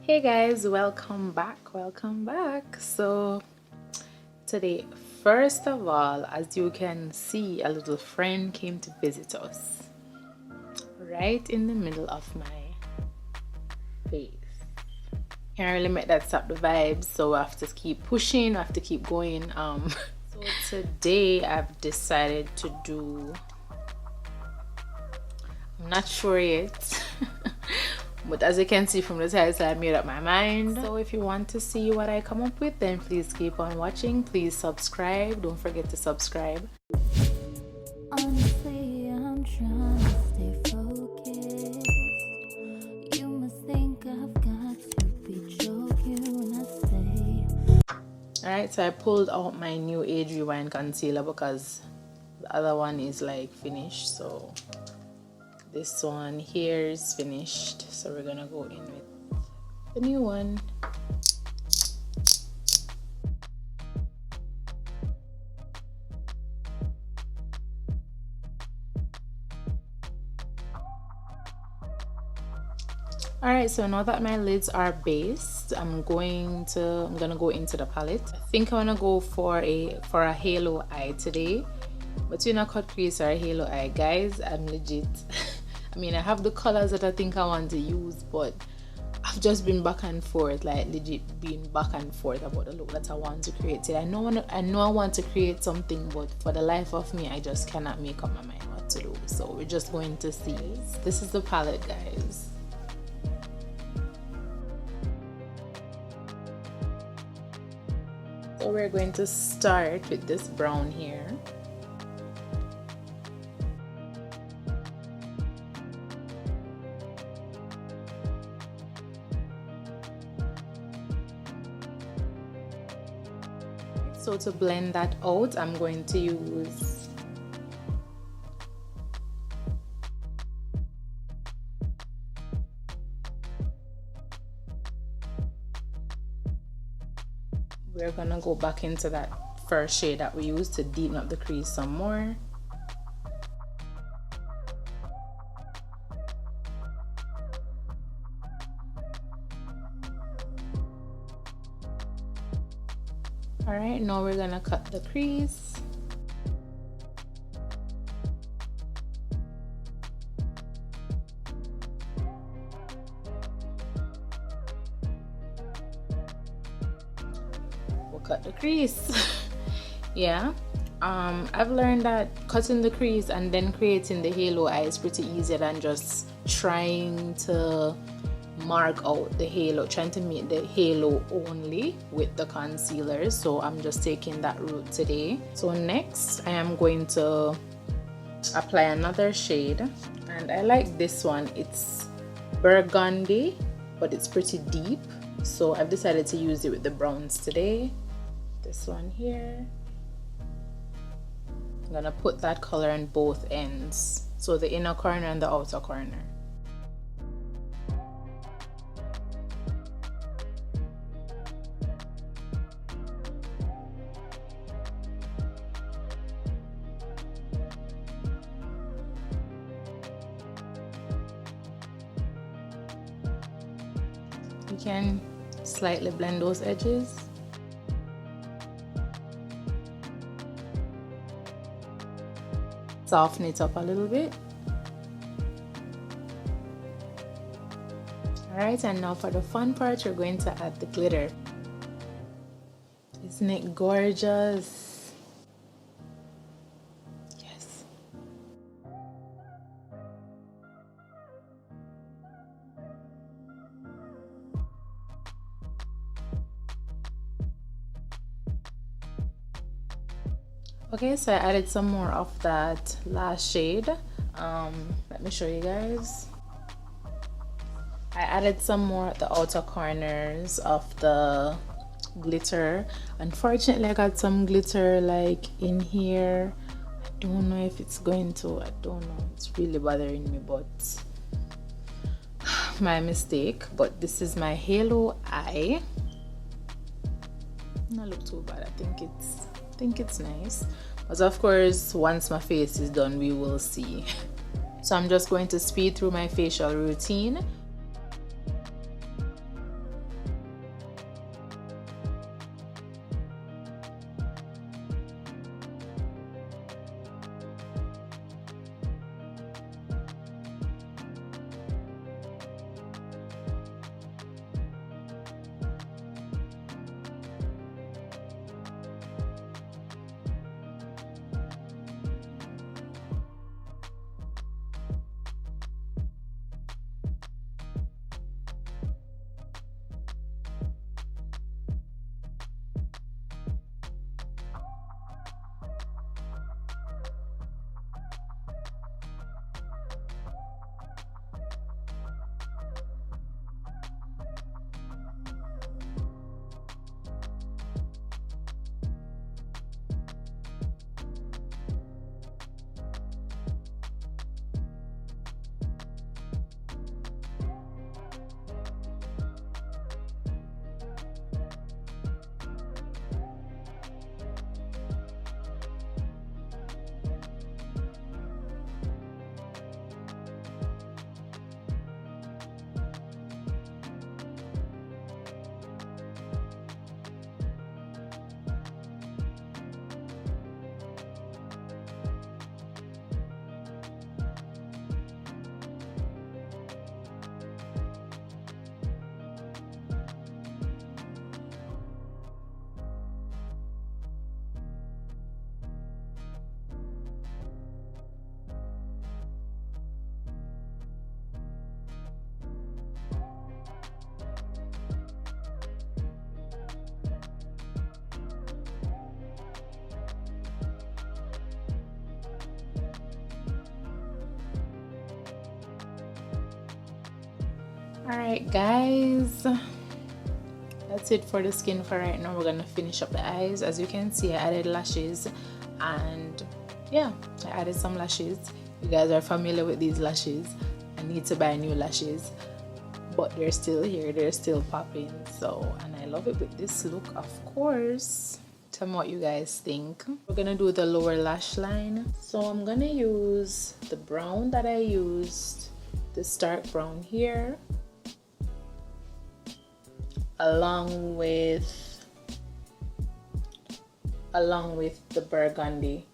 Hey guys, welcome back. So today, first of all, as you can see, a little friend came to visit us right in the middle of my face. Can't really make that stop the vibes, so I have to keep pushing, I have to keep going. So today I've decided to do, I'm not sure yet but as you can see from the title, I made up my mind. So if you want to see what I come up with, then please keep on watching. Please subscribe, don't forget to subscribe. Honestly, I'm trying to stay focused. You must think I've got to be joking when I say. Alright, so I pulled out my new Age Rewind concealer because the other one is like finished. So this one here is finished, so we're gonna go in with the new one. Alright, so now that my lids are based, I'm gonna go into the palette. I think I wanna go for a halo eye today. Between a cut crease or a halo eye, guys, I'm legit I mean, I have the colors that I think I want to use, but I've just been back and forth, like legit being back and forth about the look that I want to create today. I know I want to create something, but for the life of me, I just cannot make up my mind what to do. So we're just going to see. This is the palette, guys. So we're going to start with this brown here. So to blend that out, I'm going to use we're gonna go back into that first shade that we used to deepen up the crease some more. Alright, now we're gonna cut the crease. We'll cut the crease. Yeah, I've learned that cutting the crease and then creating the halo eye is pretty easier than just trying to mark out the halo, trying to make the halo only with the concealer. So I'm just taking that route today. So next I am going to apply another shade, and I like this one. It's burgundy, but it's pretty deep, so I've decided to use it with the browns today. This one here, I'm gonna put that color on both ends, so the inner corner and the outer corner. You can slightly blend those edges. Soften it up a little bit. Alright, and now for the fun part, we're going to add the glitter. Isn't it gorgeous? Okay, so I added some more of that last shade. Let me show you guys. I added some more at the outer corners of the glitter. Unfortunately, I got some glitter like in here. I don't know if it's going to, I don't know. It's really bothering me, but my mistake. But this is my halo eye. Not look too bad. I think it's nice, but of course once my face is done we will see. So I'm just going to speed through my facial routine. Alright guys, that's it for the skin for right now. We're gonna finish up the eyes. As you can see, I added lashes, and yeah, I added some lashes. You guys are familiar with these lashes. I need to buy new lashes, but they're still here, they're still popping. So, and I love it with this look, of course. Tell me what you guys think. We're gonna do the lower lash line. So I'm gonna use the brown that I used, this dark brown here, along with the burgundy.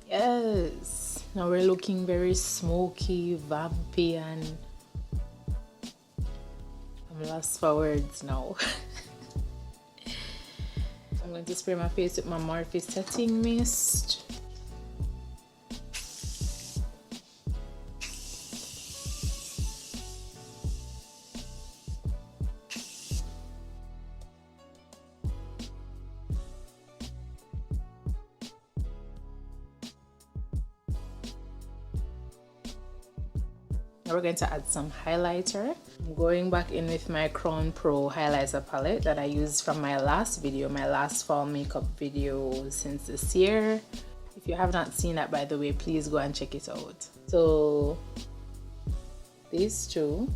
Yes, now we're looking very smoky, vampy, and I'm lost for words now. I'm going to spray my face with my Morphe setting mist. Now we're going to add some highlighter. I'm going back in with my Crown Pro highlighter palette that I used from my last video, my last fall makeup video since this year. If you have not seen that, by the way, please go and check it out. So these two.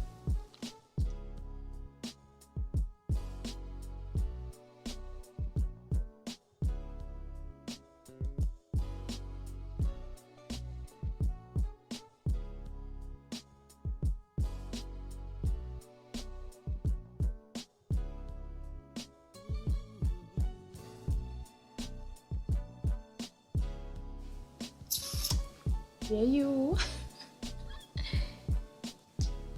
Yeah, you.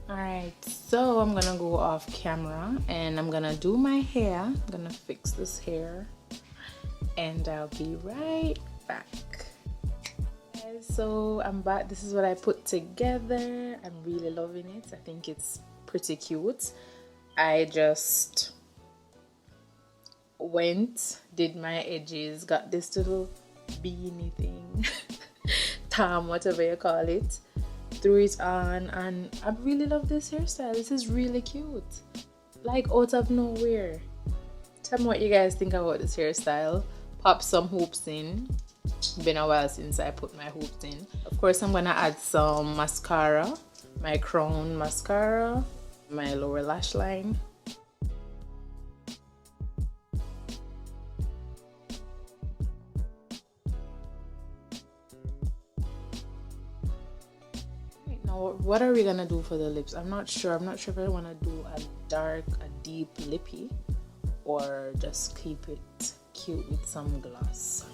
Alright, so I'm gonna go off camera and I'm gonna do my hair. I'm gonna fix this hair and I'll be right back. Guys, so I'm back. This is what I put together. I'm really loving it. I think it's pretty cute. I just did my edges, got this little beanie thing. Whatever you call it, threw it on, and I really love this hairstyle. This is really cute, like out of nowhere. Tell me what you guys think about this hairstyle. Pop some hoops in. Been a while since I put my hoops in. Of course, I'm gonna add some mascara, my Crown mascara, my lower lash line. What are we gonna do for the lips? I'm not sure if I want to do a deep lippy, or just keep it cute with some gloss.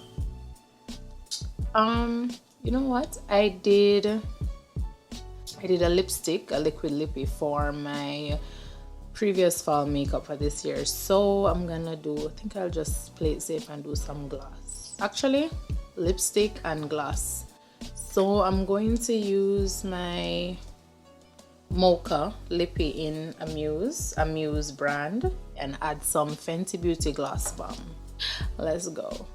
You know what, I did a lipstick, a liquid lippy, for my previous fall makeup for this year, so I'm gonna do, I think I'll just play it safe and do some gloss. Actually, lipstick and gloss. So I'm going to use my Mocha Lippy in Amuse brand, and add some Fenty Beauty Gloss Bomb. Let's go.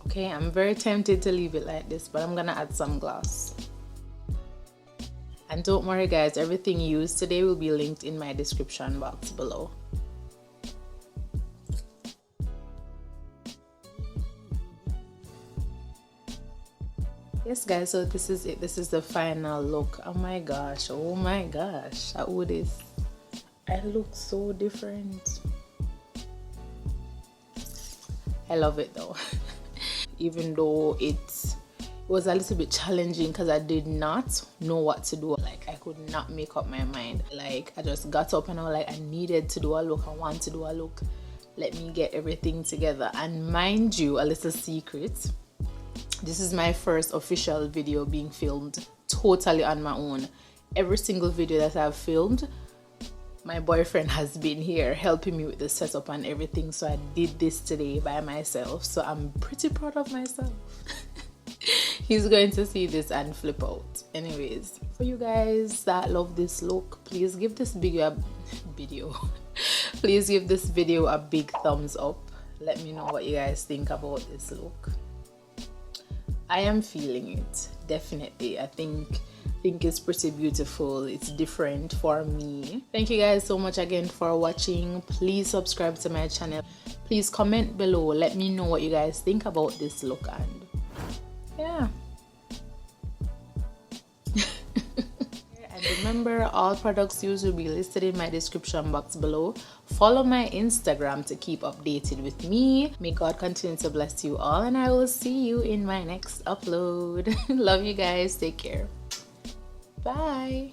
Okay, I'm very tempted to leave it like this, but I'm gonna add some gloss. And don't worry guys, everything used today will be linked in my description box below. Yes guys, so this is it. This is the final look. Oh my gosh, how this? I look so different. I love it though. Even though it was a little bit challenging because I did not know what to do. Like, I could not make up my mind. Like, I just got up and I was like, I needed to do a look, I want to do a look, let me get everything together. And mind you, a little secret, this is my first official video being filmed totally on my own. Every single video that I've filmed, my boyfriend has been here helping me with the setup and everything, so I did this today by myself, so I'm pretty proud of myself. He's going to see this and flip out. Anyways, for you guys that love this look, please give this please give this video a big thumbs up. Let me know what you guys think about this look. I am feeling it, definitely. I think it's pretty beautiful. It's different for me. Thank you guys so much again for watching. Please subscribe to my channel. Please comment below, let me know what you guys think about this look. And yeah. And remember, all products used will be listed in my description box below. Follow my Instagram to keep updated with me. May God continue to bless you all, and I will see you in my next upload. Love you guys. Take care. Bye.